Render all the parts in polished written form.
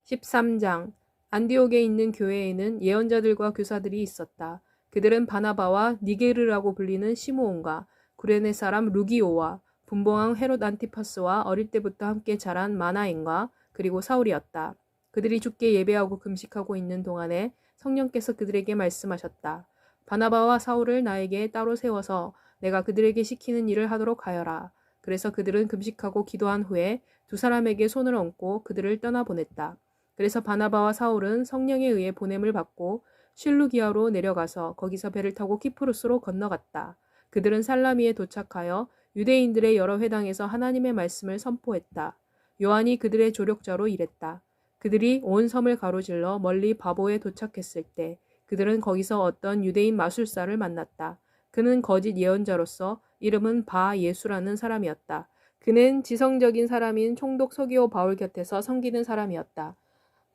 13장. 안디옥에 있는 교회에는 예언자들과 교사들이 있었다. 그들은 바나바와 니게르라고 불리는 시므온과 구레네 사람 루기오와 분봉왕 헤롯 안티파스와 어릴 때부터 함께 자란 마나엔과 그리고 사울이었다. 그들이 주께 예배하고 금식하고 있는 동안에 성령께서 그들에게 말씀하셨다. 바나바와 사울을 나에게 따로 세워서 내가 그들에게 시키는 일을 하도록 하여라. 그래서 그들은 금식하고 기도한 후에 두 사람에게 손을 얹고 그들을 떠나보냈다. 그래서 바나바와 사울은 성령에 의해 보냄을 받고 실루기아로 내려가서 거기서 배를 타고 키프루스로 건너갔다. 그들은 살라미에 도착하여 유대인들의 여러 회당에서 하나님의 말씀을 선포했다. 요한이 그들의 조력자로 일했다. 그들이 온 섬을 가로질러 멀리 바보에 도착했을 때 그들은 거기서 어떤 유대인 마술사를 만났다. 그는 거짓 예언자로서 이름은 바 예수라는 사람이었다. 그는 지성적인 사람인 총독 서기오 바울 곁에서 섬기는 사람이었다.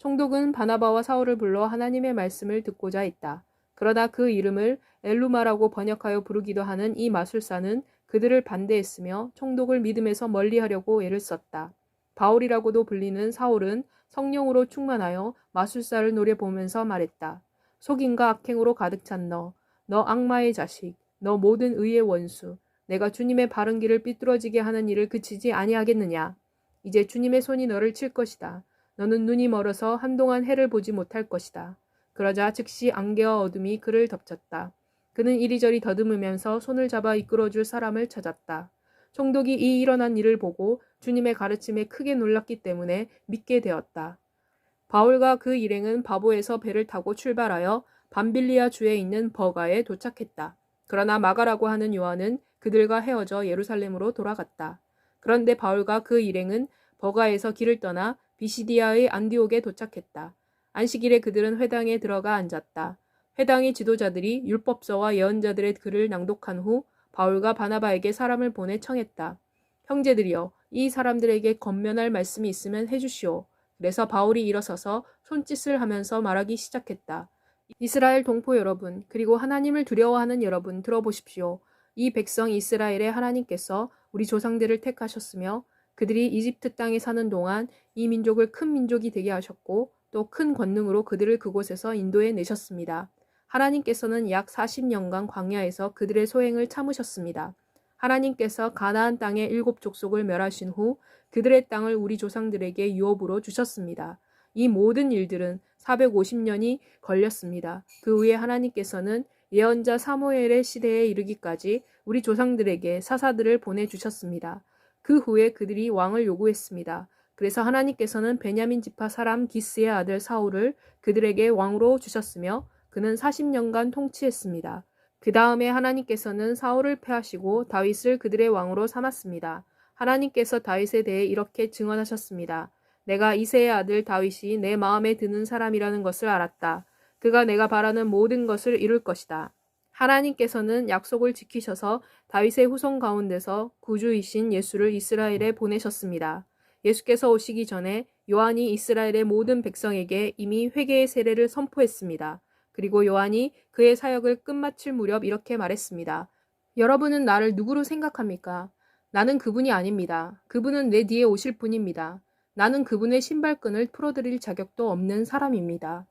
총독은 바나바와 사울을 불러 하나님의 말씀을 듣고자 했다. 그러나 그 이름을 엘루마라고 번역하여 부르기도 하는 이 마술사는 그들을 반대했으며 총독을 믿음에서 멀리하려고 애를 썼다. 바울이라고도 불리는 사울은 성령으로 충만하여 마술사를 노려보면서 말했다. 속임과 악행으로 가득 찬 너 악마의 자식, 너 모든 의의 원수, 내가 주님의 바른 길을 삐뚤어지게 하는 일을 그치지 아니하겠느냐. 이제 주님의 손이 너를 칠 것이다. 너는 눈이 멀어서 한동안 해를 보지 못할 것이다. 그러자 즉시 안개와 어둠이 그를 덮쳤다. 그는 이리저리 더듬으면서 손을 잡아 이끌어줄 사람을 찾았다. 총독이 이 일어난 일을 보고 주님의 가르침에 크게 놀랐기 때문에 믿게 되었다. 바울과 그 일행은 바보에서 배를 타고 출발하여 밤빌리아 주에 있는 버가에 도착했다. 그러나 마가라고 하는 요한은 그들과 헤어져 예루살렘으로 돌아갔다. 그런데 바울과 그 일행은 버가에서 길을 떠나 비시디아의 안디옥에 도착했다. 안식일에 그들은 회당에 들어가 앉았다. 회당의 지도자들이 율법서와 예언자들의 글을 낭독한 후 바울과 바나바에게 사람을 보내 청했다. 형제들이여, 이 사람들에게 권면할 말씀이 있으면 해주시오. 그래서 바울이 일어서서 손짓을 하면서 말하기 시작했다. 이스라엘 동포 여러분, 그리고 하나님을 두려워하는 여러분, 들어보십시오. 이 백성 이스라엘의 하나님께서 우리 조상들을 택하셨으며 그들이 이집트 땅에 사는 동안 이 민족을 큰 민족이 되게 하셨고 또 큰 권능으로 그들을 그곳에서 인도해 내셨습니다. 하나님께서는 약 40년간 광야에서 그들의 소행을 참으셨습니다. 하나님께서 가나안 땅의 7족속을 멸하신 후 그들의 땅을 우리 조상들에게 유업으로 주셨습니다. 이 모든 일들은 450년이 걸렸습니다. 그 후에 하나님께서는 예언자 사무엘의 시대에 이르기까지 우리 조상들에게 사사들을 보내주셨습니다. 그 후에 그들이 왕을 요구했습니다. 그래서 하나님께서는 베냐민 지파 사람 기스의 아들 사울을 그들에게 왕으로 주셨으며 그는 40년간 통치했습니다. 그 다음에 하나님께서는 사울을 패하시고 다윗을 그들의 왕으로 삼았습니다. 하나님께서 다윗에 대해 이렇게 증언하셨습니다. 내가 이새의 아들 다윗이 내 마음에 드는 사람이라는 것을 알았다. 그가 내가 바라는 모든 것을 이룰 것이다. 하나님께서는 약속을 지키셔서 다윗의 후손 가운데서 구주이신 예수를 이스라엘에 보내셨습니다. 예수께서 오시기 전에 요한이 이스라엘의 모든 백성에게 이미 회개의 세례를 선포했습니다. 그리고 요한이 그의 사역을 끝마칠 무렵 이렇게 말했습니다. 여러분은 나를 누구로 생각합니까? 나는 그분이 아닙니다. 그분은 내 뒤에 오실 분입니다. 나는 그분의 신발끈을 풀어드릴 자격도 없는 사람입니다.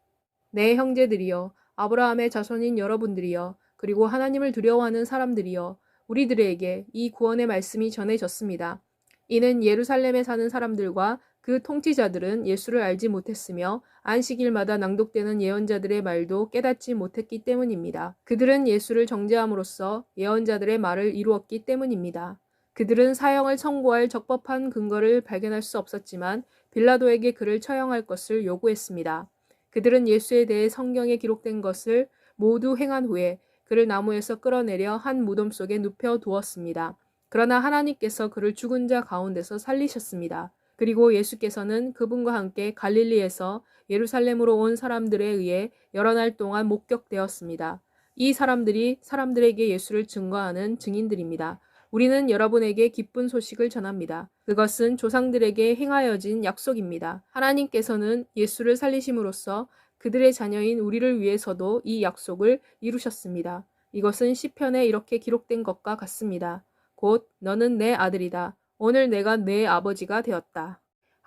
내 형제들이여, 아브라함의 자손인 여러분들이여, 그리고 하나님을 두려워하는 사람들이여, 우리들에게 이 구원의 말씀이 전해졌습니다. 이는 예루살렘에 사는 사람들과 그 통치자들은 예수를 알지 못했으며 안식일마다 낭독되는 예언자들의 말도 깨닫지 못했기 때문입니다. 그들은 예수를 정죄함으로써 예언자들의 말을 이루었기 때문입니다. 그들은 사형을 선고할 적법한 근거를 발견할 수 없었지만 빌라도에게 그를 처형할 것을 요구했습니다. 그들은 예수에 대해 성경에 기록된 것을 모두 행한 후에 그를 나무에서 끌어내려 한 무덤 속에 눕혀 두었습니다. 그러나 하나님께서 그를 죽은 자 가운데서 살리셨습니다. 그리고 예수께서는 그분과 함께 갈릴리에서 예루살렘으로 온 사람들에 의해 여러 날 동안 목격되었습니다. 이 사람들이 사람들에게 예수를 증거하는 증인들입니다. 우리는 여러분에게 기쁜 소식을 전합니다. 그것은 조상들에게 행하여진 약속입니다. 하나님께서는 예수를 살리심으로써 그들의 자녀인 우리를 위해서도 이 약속을 이루셨습니다. 이것은 시편에 이렇게 기록된 것과 같습니다. 곧 너는 내 아들이다. 오늘 내가 내 아버지가 되었다.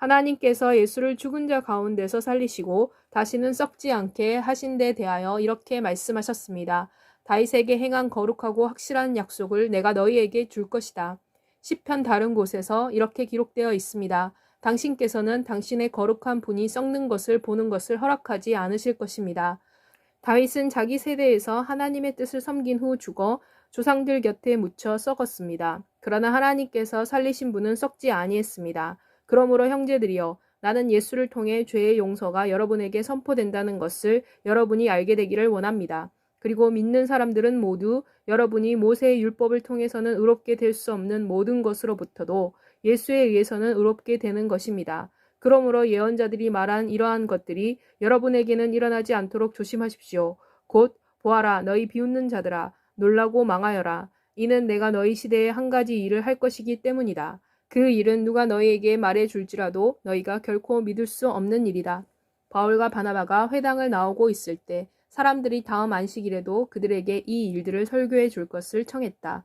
하나님께서 예수를 죽은 자 가운데서 살리시고 다시는 썩지 않게 하신 데 대하여 이렇게 말씀하셨습니다. 다윗에게 행한 거룩하고 확실한 약속을 내가 너희에게 줄 것이다. 시편 다른 곳에서 이렇게 기록되어 있습니다. 당신께서는 당신의 거룩한 분이 썩는 것을 보는 것을 허락하지 않으실 것입니다. 다윗은 자기 세대에서 하나님의 뜻을 섬긴 후 죽어 조상들 곁에 묻혀 썩었습니다. 그러나 하나님께서 살리신 분은 썩지 아니했습니다. 그러므로 형제들이여, 나는 예수를 통해 죄의 용서가 여러분에게 선포된다는 것을 여러분이 알게 되기를 원합니다. 그리고 믿는 사람들은 모두 여러분이 모세의 율법을 통해서는 의롭게 될 수 없는 모든 것으로부터도 예수에 의해서는 의롭게 되는 것입니다. 그러므로 예언자들이 말한 이러한 것들이 여러분에게는 일어나지 않도록 조심하십시오. 곧 보아라, 너희 비웃는 자들아, 놀라고 망하여라. 이는 내가 너희 시대에 한 가지 일을 할 것이기 때문이다. 그 일은 누가 너희에게 말해 줄지라도 너희가 결코 믿을 수 없는 일이다. 바울과 바나바가 회당을 나오고 있을 때 사람들이 다음 안식일에도 그들에게 이 일들을 설교해 줄 것을 청했다.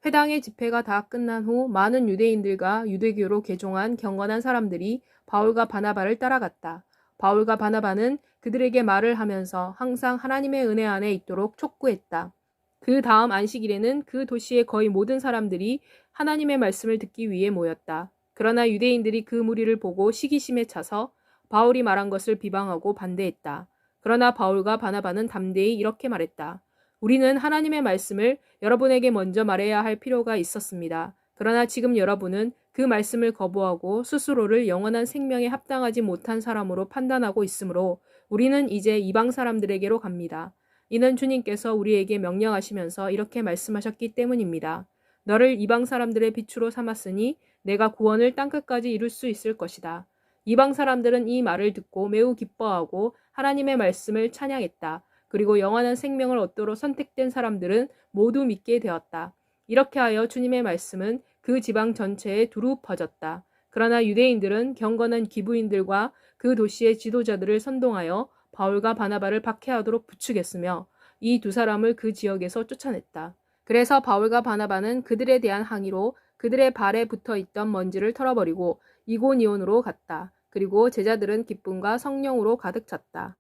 회당의 집회가 다 끝난 후 많은 유대인들과 유대교로 개종한 경건한 사람들이 바울과 바나바를 따라갔다. 바울과 바나바는 그들에게 말을 하면서 항상 하나님의 은혜 안에 있도록 촉구했다. 그 다음 안식일에는 그 도시의 거의 모든 사람들이 하나님의 말씀을 듣기 위해 모였다. 그러나 유대인들이 그 무리를 보고 시기심에 차서 바울이 말한 것을 비방하고 반대했다. 그러나 바울과 바나바는 담대히 이렇게 말했다. 우리는 하나님의 말씀을 여러분에게 먼저 말해야 할 필요가 있었습니다. 그러나 지금 여러분은 그 말씀을 거부하고 스스로를 영원한 생명에 합당하지 못한 사람으로 판단하고 있으므로 우리는 이제 이방 사람들에게로 갑니다. 이는 주님께서 우리에게 명령하시면서 이렇게 말씀하셨기 때문입니다. 너를 이방 사람들의 빛으로 삼았으니 내가 구원을 땅끝까지 이룰 수 있을 것이다. 이방 사람들은 이 말을 듣고 매우 기뻐하고 하나님의 말씀을 찬양했다. 그리고 영원한 생명을 얻도록 선택된 사람들은 모두 믿게 되었다. 이렇게 하여 주님의 말씀은 그 지방 전체에 두루 퍼졌다. 그러나 유대인들은 경건한 기부인들과 그 도시의 지도자들을 선동하여 바울과 바나바를 박해하도록 부추겼으며 이 두 사람을 그 지역에서 쫓아냈다. 그래서 바울과 바나바는 그들에 대한 항의로 그들의 발에 붙어 있던 먼지를 털어버리고 이고니온으로 갔다. 그리고 제자들은 기쁨과 성령으로 가득 찼다.